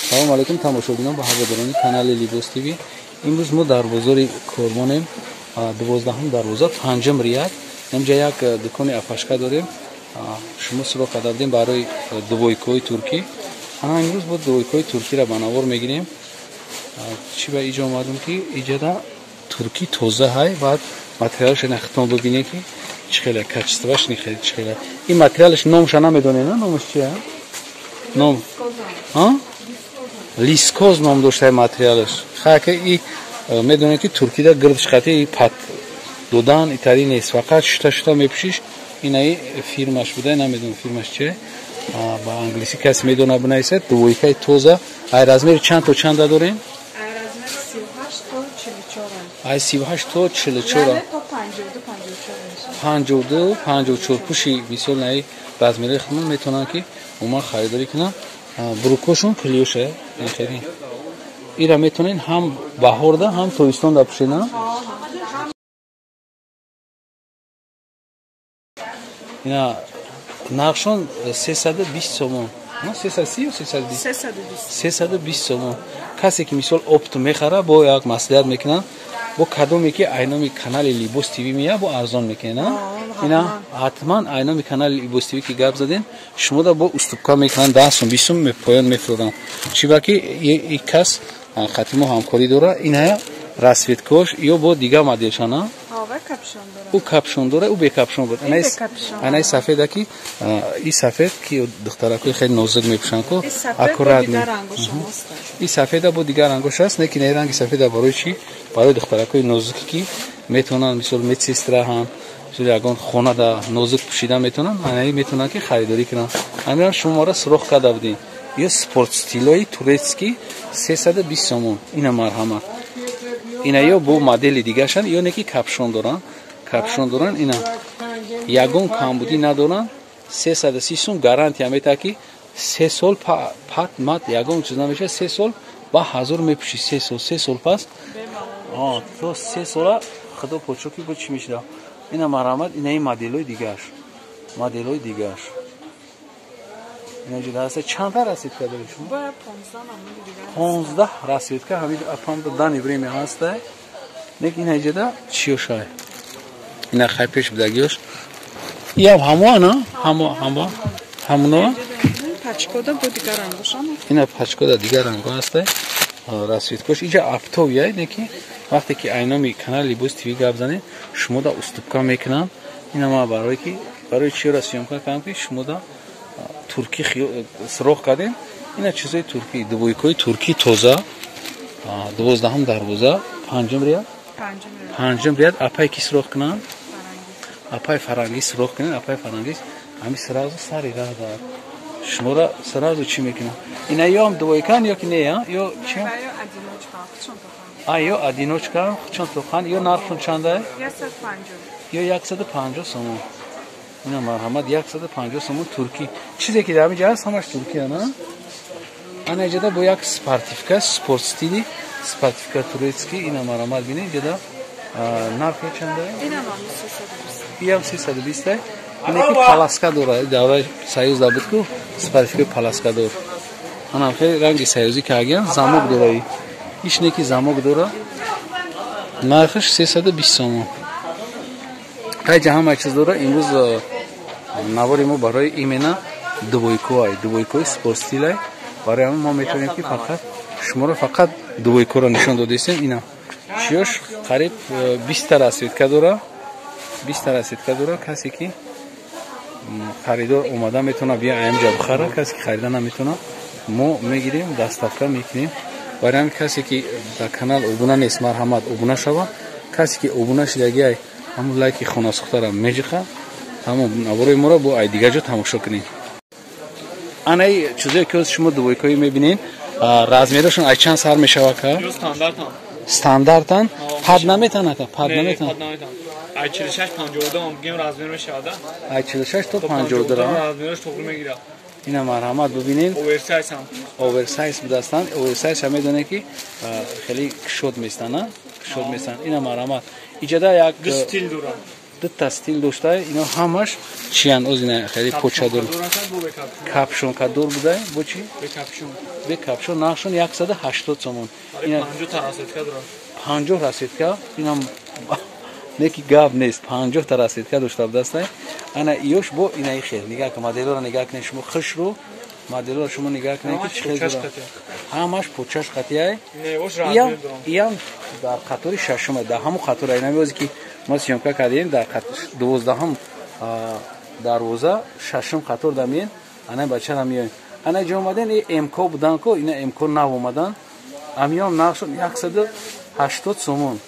салом алайкум тамошобинон ба ҳаводорони канали Libos TV. Имрӯз мо дар бозори Кормонем 12 дарвоза 5 рияд инҷа як дукони афашка дорем. Шумо суроғ карда будем барои дувойкои туркӣ. Ана имрӯз бо дувойкои туркиро ба навор мегирем. Чӣ ба иҷо омадам ки иҷада туркӣ тоза ҳай, баъд материалаш нахтон бибинем ки чӣ хеле качестваш нихел чӣ хеле. Ин материалаш номша намедонем, на номаш чия? Ном лискоз ном доштаи материалаш. Хака и медонем ки туркида гирдш қати пат додан итари нест, фақат шута мепушиш. Инаи фирмаш буда, намедонам фирмаш чие. Ба англиси каси медона бинависад. Дувойкаи тоза. Ай размери чанд то чанда дорем? Ай размери 38 то 44. Ай 38 то 44. Яъне то 52 54 пуши мисол наи размери худмон метавонам ки уман харидорӣ кунам. Брукошон клиёша мехерин. Ира метавонен ҳам баҳорда, ҳам тоистонда пушена. Ина нақшон 320 сомон. 330 ё 320? 320 сомон. Касе ки мисол опт мехара бо як маслиҳат мекунам. Бо кадоме ки айноми канали Libos TV мея бо арзон мекена. Ина ҳатман айноми канали Libos TV ки гап заден, шумо да бо уступка мекунан 10 сом 20 сом поён мефуродам. Чиба ки ин кас хатимо ҳамкорӣ дора, ина расветкош ё бо дига моделшана. У капшон дора, у бекапшон буд. Анаи сафеда ки и сафед ки духтаракои хеле нозук мепушанд ко аккуратни. И сафеда бо дигар рангош аст, неки не ранги сафеда барои чи? Барои духтаракои нозуки ки метавонанд мисол медсестра ҳам ягон хонада нозук пушида метавонанд, анаи метавонанд ки харидорӣ кунанд. Амиран шуморо суроғ карда будем. Ё спорт стилои турецки 320 сомон. Ина марҳамат. Ина ё бо модели дигашан, ё неки капшон доран. Капшон доран ина ягон камбудӣ надоран. 330 сом гарантия мета ки 3 сол пат мат ягон чиз намеша. 3 сол ба ҳазор мепуши. 3 сол пас. То 3 сола худо почоки бо чӣ мешуда. Ина марҳамат, ина ин моделои дигаш. Моделои дигаш. Ина ҷуда аст чанда расветка доред шумо? 15 расветка ҳамин апамда дани время ҳаста. Нек ина ҷуда чиёшай. Ина хай пеш будагиёш. Ям ҳамона, ҳамуно. Пачкода бо дигар рангошам. Ина пачкода дигар ранго аста. Расветкош иҷа аптовияй, неки вақте ки айноми канали Libos TV гап занед, шумо да уступка мекунам. Ина ма барои ки барои чиёра сёмка кардам ки шумо да туркӣ суроғ кардем. Ина чизои туркӣ, дувойкои туркӣ тоза. 12 дарвоза 5 рияд. 5 рияд апай ки суроғ кунам. Апай фарангӣ суроғ кунем, апай фарангӣ ҳами сразу сари раҳ дорад. Шумора сразу чӣ мекунам? Ина ё ҳам дувойкан ё ки не, ё чи? Ё одиночка, хучонтоқан, ё нархшон чанда? 150. Ё 150 сомон. Ина марҳамат 150 сомон туркӣ. Чизе ки дар ҳамин ҷо аст ҳамаш туркия, на? Ана ҷада бо як спортивка, спорт стили, спортивка турецки, ина марҳамат бинед ҷада нархи чанда? Ям 320. Ина ки паласка дора, давраи союзда буд ку спортивка паласка дор. Ана хеле ранги союзӣ кардагиам, замок дора. Иш неки замок дора. Нархиш 320 сомон. Ҳайҷа ҳама чиз дора. Имрӯз навори мо барои имена дувойкои спортстилай. Барои ҳама мо метавонем ки фақат шуморо фақат дувойкоро нишон додестем. Ина чиёш қариб 20 расветка дора. 20 расветка дора. Касе ки харидор омада метавона бия аямҷа бихара. Касе ки харида наметавона мо мегирем, дастафка мекунем. Барои ҳамин касе ки дар канал обуна нест, марҳамат обуна шава. Касе ки обуна шидагиай ҳамун лайки хонасухтара меҷиха. Тамом наворои моро бо ай дигар ҷо тамошо кунед. Анаи чизое ки шумо дувойкои мебинед, размерашон ай чанд сар мешава ка? Стандартан? Пад наметана ка? Пад наметана. Ай 46 52 ам гем размер мешавада. Ай 46 то 52 размераш тоғри мегира. Ина марҳамат бибинед. Оверсайз ҳам. Оверсайз будастан. Оверсайз ҳам медонед ки хеле кушод местана. Кушод местан. Ина марҳамат. Иҷада як ду стил дора. تا ستیل داشته اینا همش چیان از اینا خیلی پوچادور کاپشون بوده با چی؟ به کاپشون نقشون 180 تومان اینا 50 راسیدکا اینا نکی گاب نیست 50 تا راسیدکا داشته بودسته انا ایوش با اینا خیر نگاه که مدل رو نگاه کنید شما خوش رو مدل رو شما نگاه کنید که چه همش پوچش قطعه ایام در خطر ششم ده همون خطر اینا میوزی که ما سیامکا کردیم در 12 هم دروازه ششم خطر دامین انا بچه هم میان انا جامدن ای امکو بودن کو اینا امکو نو اومدن امیام نقشون 180 سومون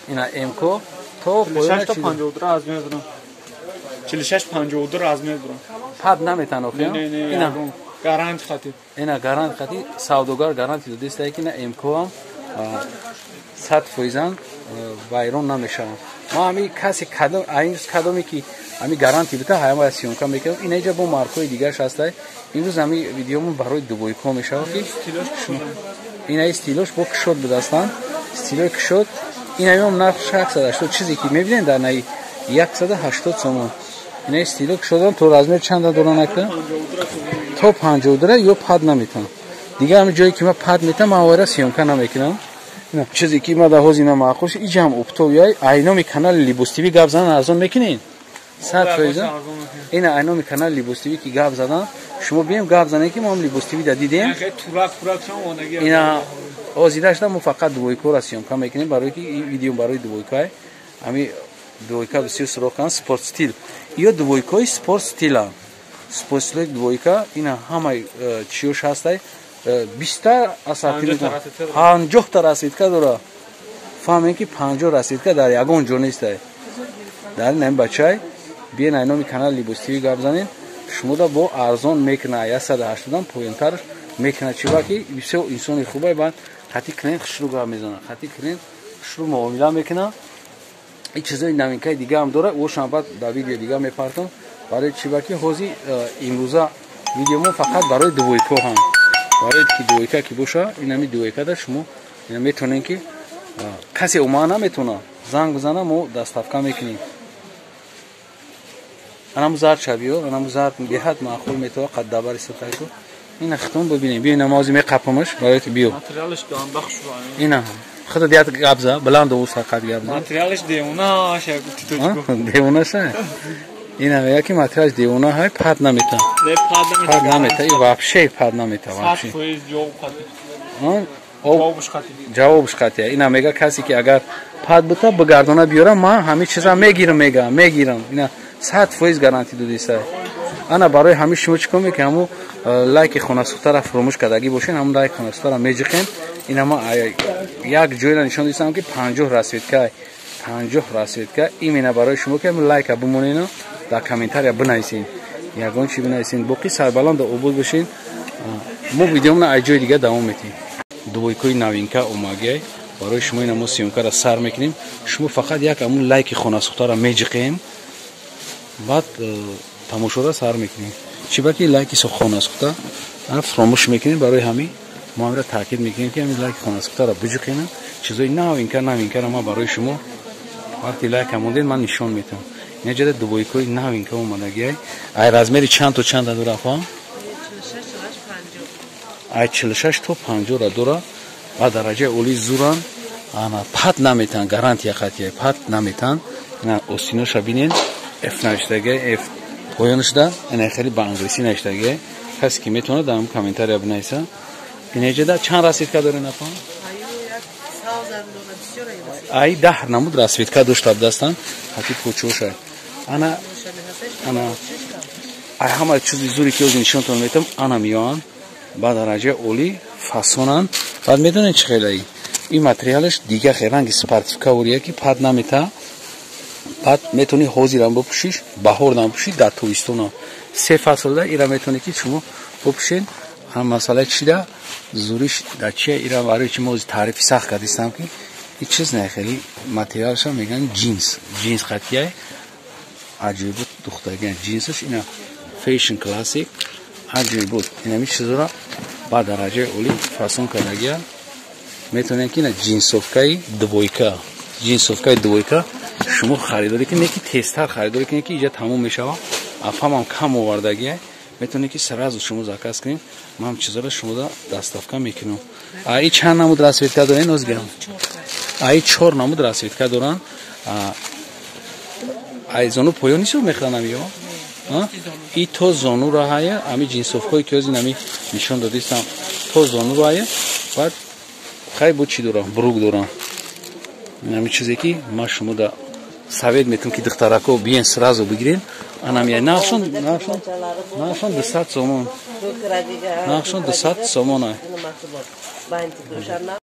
اینا امکو تو 46 تا 52 از میذارم 46 52 از میذارم پد نمیتن اوفیا اینا گارانت خاطی اینا گارانت خاطی سوداگر گارانتی دو دسته که اینا امکو هم 100% وایرون نمیشه ما همی کسی کدوم این کدومی که همی گارانتی بده همه اسیون کم میکنم این اینجا با مارکای دیگه هسته امروز همی ویدیومون برای دوبای کو میشه که این استیلوش با کشود بدستان استیلو کشود این هم نقش 180 چیزی که میبینین در نهی 180 تومان این استیلو کشودن تو رزمیر چند دوران نکنه تو 52 یا پد نمیتونم دیگه همین جایی که من پد میتونم آواره سیونکا نمیکنم چیزی که ما در حوز اینا معخوش اینجا هم اپتویای اینامی کانال لیبوس تیوی گاب زدن ارزان میکنین 100% این اینامی کانال لیبوس تیوی که گاب زدن شما بیم گاب زدن که ما هم لیبوس تیوی دیدیم اینا آزیدش دارم فقط دویکو را سیونکا میکنیم برای که این ویدیو برای دویکو همی دویکا بسیار سراخ سپورت استیل یا دویکوی سپورت استیل سپورت استیل دویکا اینا همه چیوش هسته 20 تا اساتید 50 تا رسیدکا داره فهمین که 50 رسیدکا در یگون جو نیست در این بچهای بیاین اینامی کانال لیبوس تیوی گپ زنین شما دا با ارزان میکنه 180 پوینتر میکنه چیوا که بسیار انسان خوبه بعد خاطی کنین خشرو گپ میزنه خاطی کنین خشرو معامله میکنه این چیزای نوینکای دیگه هم داره و شما بعد در ویدیو دیگه میپرتم برای چیوا که حوزی امروزا ویدیومون فقط برای دویکو هم برای که دویکا که باشه اینمی دویکا داشت شما اینا میتونین که کسی اوما نمیتونه زنگ بزنه ما دستافکا میکنیم انا زرد شبیه انا زرد بهت معقول میتونه قد دبر ستای کو این ختم ببینیم بیا نمازی میقپمش برای که بیو ماتریالش دام بخش اینا خود دیات قبضه بلند و وسط قبضه ماتریالش دیونا شه تو دیونا شه اینا میگه که ماتریالش دیونا های پد نمیتونه پد نمیتونه این واپشه پد نمیتونه واپشه جوابش قطعه اینا میگه کسی که اگر پد بتا بگردونه بیارم ما همه چیزا میگیرم اینا 100% گارانتی دو دیسته انا برای همه شما چیکار میکنم لایک خونه سوخته را فراموش کردگی باشین همون لایک خونه سوخته را میجخین اینا ما یک جوی را نشان دیستم که 50 رسید که ایمینا برای شما که لایک بمونین در کامنتار یا بنویسین یگان چی بنویسین باقی سربلند عبود بشین ما ویدیومون از جای دیگه دوام میدیم دویکوی نوینکا اوماگی برای شما اینا ما سیونکا را سر میکنیم شما فقط یک همون لایک خونه سوخته را میجخین بعد تماشا را سر میکنیم چی باقی لایکی خونه سوخته انا فراموش میکنیم برای همین ما را تاکید میکنیم که همین لایک خونه سوخته را بجخینن چیزای نوینکا ما برای شما وقتی لایک هموندین من نشون میدم اینا جدا دویکوی نوینکا اومدگی ای رزمری چند دور افا 46 تا 50 را دورا و درجه اولی زوران انا پد نمیتن گارانتی خاطی پد نمیتن اینا اوسینوش ببینین اف نشدگه اف پوینش دا اینا خیلی با انگلیسی نشدگه کسی که میتونه در کامنتار بنویسه اینا جدا چند رسیدکا داره نفا ای 10 نمود رسیدکا داشته دستان حتی پوچوشه انا ای همه چیزی زوری که از نشونتون میتم انا میان با درجه اولی فاسونن بعد میدونین چه خیلی این ماتریالش دیگه خیلی رنگ سپارتیفیکاوریه که پد نمیتا بعد میتونی حوزی را بپوشیش بهار را بپوشید در تویستونا 3 فصل ده ایرا میتونی که شما بپوشین هم مسئله چی ده زوریش در چیه ایرا برای چی موز تعریفی سخت کردیستم که این چیز نه خیلی ماتریالش هم میگن جینس خطیه عجیب بود دخترگی جینسش اینا فیشن کلاسیک عجیب بود اینا می چیز را با درجه اولی فاسون کردگی میتونین که اینا جینسوفکای دویکا джинсовкаи двойка шумо харидорӣ кунед ки тезтар харидорӣ кунед ки инҷа тамом мешава афамам кам овардагия метавонед ки сразу шумо заказ кунед ман чизоро шумо доставка мекунам ай чанд намуд расветка дорен озгирам ай 4 намуд расветка доран ай зону поёни су мехранам ё и то зонуро ҳая ами джинсовкои ки озин ами нишон додистам то зонуро ҳая баъд хай бо чӣ дорам брук дорам ами чизе ки ман шумо да совет метам ки духтарако биен сразу бигирен анам я нақшон 200 сомон нақшон 200 сомон